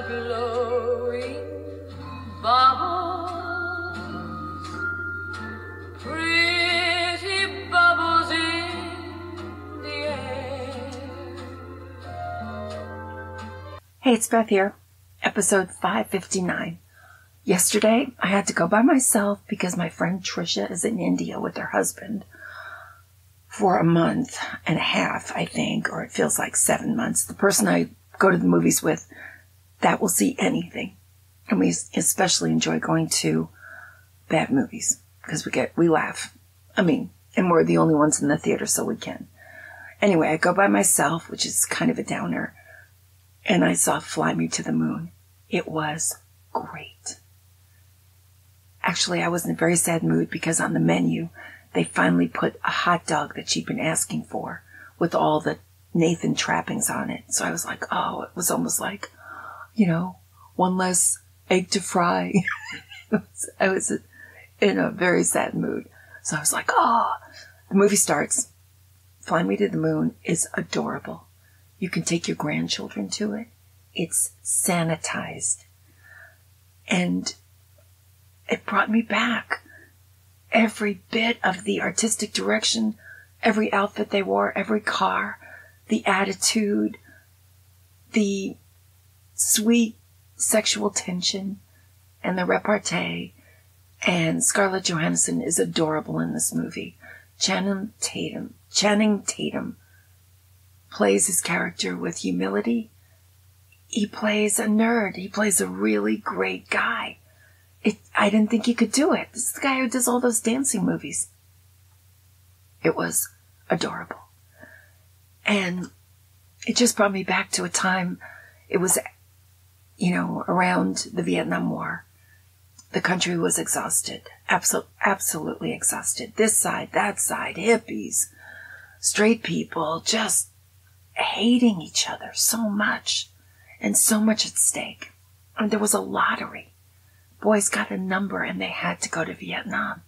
glowing bubbles, pretty bubbles in the air. Hey, it's Beth here, episode 559. Yesterday, I had to go by myself because my friend Trisha is in India with her husband for a month and a half, I think, or it feels like 7 months. The person I go to the movies with, that will see anything. And we especially enjoy going to bad movies because we laugh. And we're the only ones in the theater, so we can. Anyway, I go by myself, which is kind of a downer, and I saw Fly Me to the Moon. It was great. Actually, I was in a very sad mood because on the menu, they finally put a hot dog that she'd been asking for with all the Nathan trappings on it. So I was like, oh, it was almost like, one less egg to fry. I was in a very sad mood. So I was like, oh, the movie starts. Fly Me to the Moon is adorable. You can take your grandchildren to it. It's sanitized. And it brought me back. Every bit of the artistic direction, every outfit they wore, every car, the attitude, the sweet sexual tension, and the repartee. And Scarlett Johansson is adorable in this movie. Channing Tatum plays his character with humility. He plays a nerd. He plays a really great guy. I didn't think he could do it. This is the guy who does all those dancing movies. It was adorable. And it just brought me back to a time, it was, around the Vietnam War. The country was exhausted. Absolutely exhausted. This side, that side, hippies, straight people, just hating each other so much. And so much at stake. And there was a lottery. Boys got a number and they had to go to Vietnam.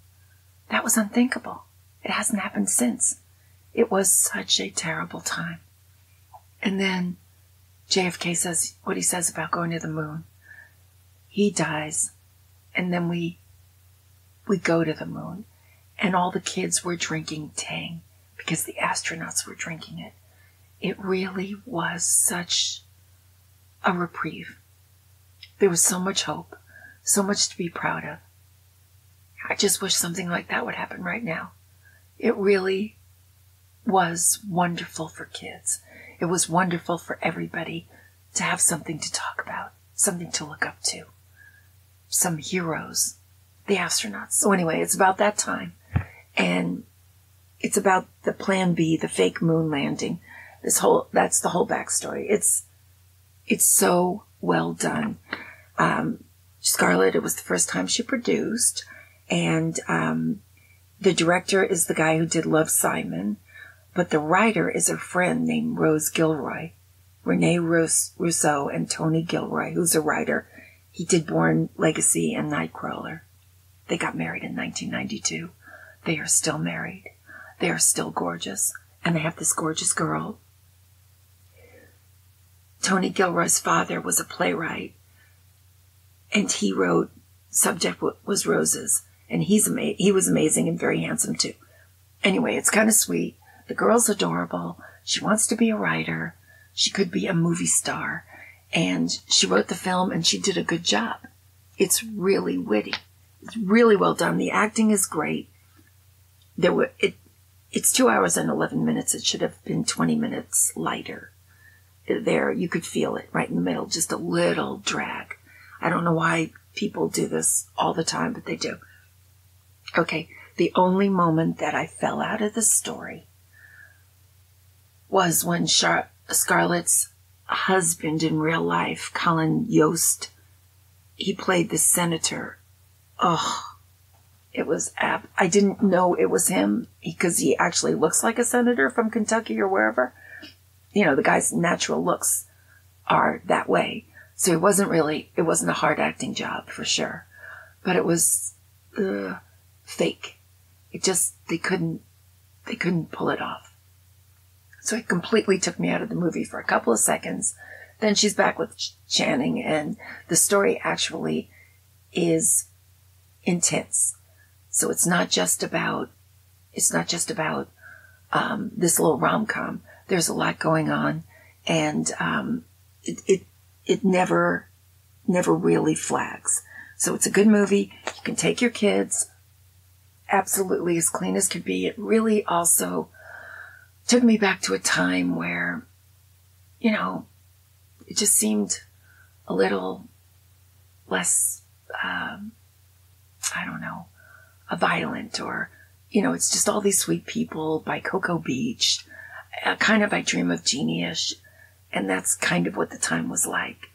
That was unthinkable. It hasn't happened since. It was such a terrible time. And then JFK says what he says about going to the moon. He dies. And then we go to the moon. And all the kids were drinking Tang because the astronauts were drinking it. It really was such a reprieve. There was so much hope. So much to be proud of. I just wish something like that would happen right now. It really was wonderful for kids. It was wonderful for everybody to have something to talk about, something to look up to. Some heroes, the astronauts. So anyway, it's about that time. And it's about the Plan B, the fake moon landing. That's the whole backstory. It's so well done. Scarlett, it was the first time she produced, and the director is the guy who did Love, Simon, but the writer is her friend named Rose Gilroy, Renee Russo, and Tony Gilroy, who's a writer. He did Bourne Legacy and Nightcrawler. They got married in 1992. They are still married. They are still gorgeous, and they have this gorgeous girl. Tony Gilroy's father was a playwright. And he wrote Subject Was Roses. And he was amazing and very handsome too. Anyway, it's kind of sweet. The girl's adorable. She wants to be a writer. She could be a movie star. And she wrote the film and she did a good job. It's really witty. It's really well done. The acting is great. It's 2 hours and 11 minutes. It should have been 20 minutes lighter. There, you could feel it right in the middle. Just a little drag. I don't know why people do this all the time, but they do. Okay, the only moment that I fell out of the story was when Scarlett's husband in real life, Colin Yost, he played the senator. Oh, it was I didn't know it was him because he actually looks like a senator from Kentucky or wherever. The guy's natural looks are that way. So it wasn't a hard acting job for sure, but it was fake. They couldn't pull it off. So it completely took me out of the movie for a couple of seconds. then she's back with Channing, and the story actually is intense. So it's not just about this little rom-com. There's a lot going on, and it never really flags. So it's a good movie. You can take your kids. Absolutely as clean as could be. It really also took me back to a time where, you know, it just seemed a little less, violent, or, you know, it's just all these sweet people by Cocoa Beach, kind of I Dream of Jeannie-ish, and that's kind of what the time was like.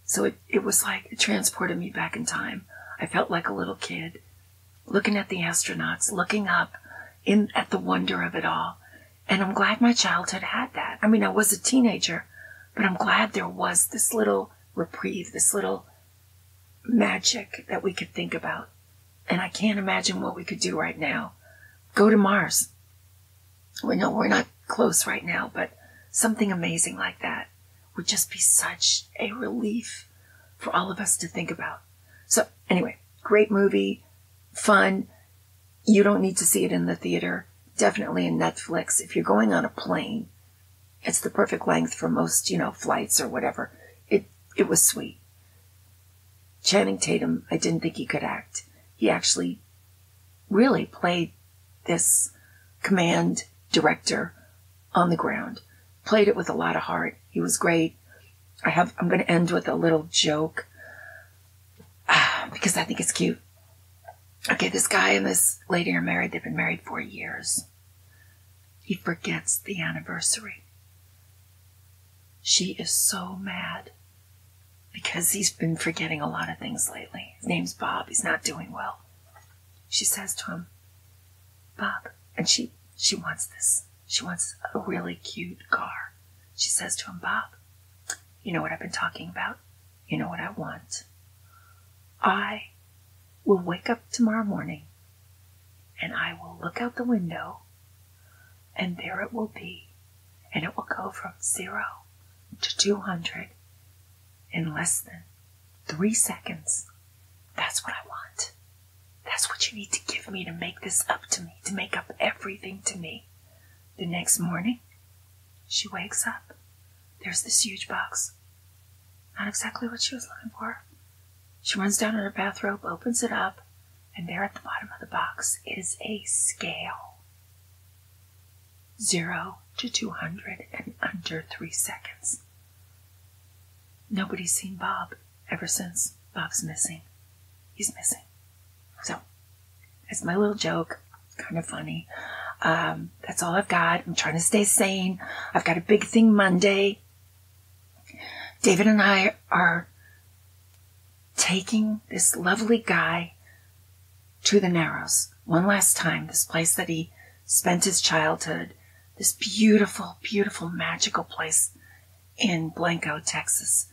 So it was like, it transported me back in time. I felt like a little kid, looking at the astronauts, looking up at the wonder of it all. And I'm glad my childhood had that. I mean, I was a teenager, but I'm glad there was this little reprieve, this little magic that we could think about. And I can't imagine what we could do right now. Go to Mars. We know we're not close right now, but something amazing like that would just be such a relief for all of us to think about. So anyway, great movie, fun. You don't need to see it in the theater. Definitely in Netflix. If you're going on a plane, it's the perfect length for most, flights or whatever. It was sweet. Channing Tatum, I didn't think he could act. He actually really played this command director on the ground. Played it with a lot of heart. He was great. I'm going to end with a little joke because I think it's cute. Okay, this guy and this lady are married. They've been married 4 years. He forgets the anniversary. She is so mad because he's been forgetting a lot of things lately. His name's Bob. He's not doing well. She says to him, Bob, and she wants this. She wants a really cute car. She says to him, Bob, you know what I've been talking about? You know what I want? I will wake up tomorrow morning and I will look out the window and there it will be. And it will go from 0 to 200 in less than 3 seconds. That's what I want. That's what you need to give me to make this up to me, to make up everything to me. The next morning, she wakes up. There's this huge box. Not exactly what she was looking for. She runs down in her bathrobe, opens it up, and there at the bottom of the box is a scale. 0 to 200 in under 3 seconds. Nobody's seen Bob ever since. Bob's missing. He's missing. So, that's my little joke. Kind of funny. That's all I've got. I'm trying to stay sane. I've got a big thing Monday. David and I are taking this lovely guy to the Narrows one last time. This place that he spent his childhood. This beautiful, beautiful, magical place in Blanco, Texas.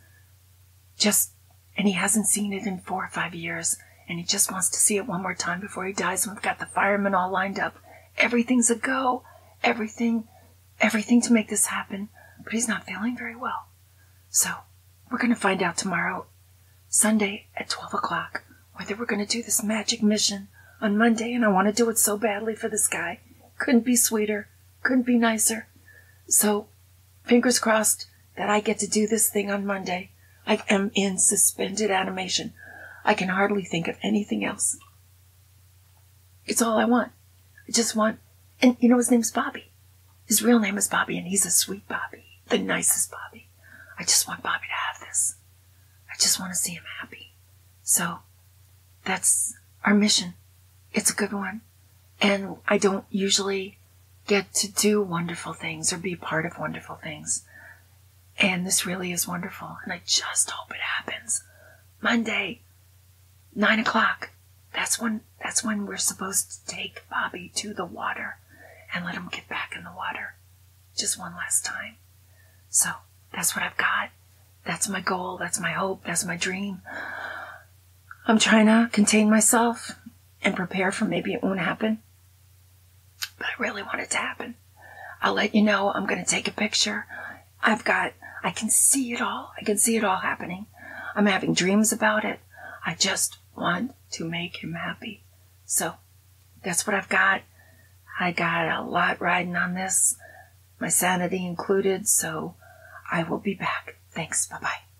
And he hasn't seen it in 4 or 5 years. And he just wants to see it one more time before he dies. And we've got the firemen all lined up. Everything's a go. Everything to make this happen. But he's not feeling very well. So we're going to find out tomorrow, Sunday at 12 o'clock, whether we're going to do this magic mission on Monday. And I want to do it so badly for this guy. Couldn't be sweeter. Couldn't be nicer. So fingers crossed that I get to do this thing on Monday. I am in suspended animation. I can hardly think of anything else. It's all I want. I just want, and his name's Bobby. His real name is Bobby, and he's a sweet Bobby, the nicest Bobby. I just want Bobby to have this. I just want to see him happy. So that's our mission. It's a good one. And I don't usually get to do wonderful things or be part of wonderful things. And this really is wonderful. And I just hope it happens. Monday, 9 o'clock. That's when we're supposed to take Bobby to the water and let him get back in the water. Just one last time. So that's what I've got. That's my goal. That's my hope. That's my dream. I'm trying to contain myself and prepare for maybe it won't happen. But I really want it to happen. I'll let you know. I'm going to take a picture. I can see it all. I can see it all happening. I'm having dreams about it. I just want to make him happy. So that's what I've got. I got a lot riding on this, my sanity included, so I will be back. Thanks. Bye-bye.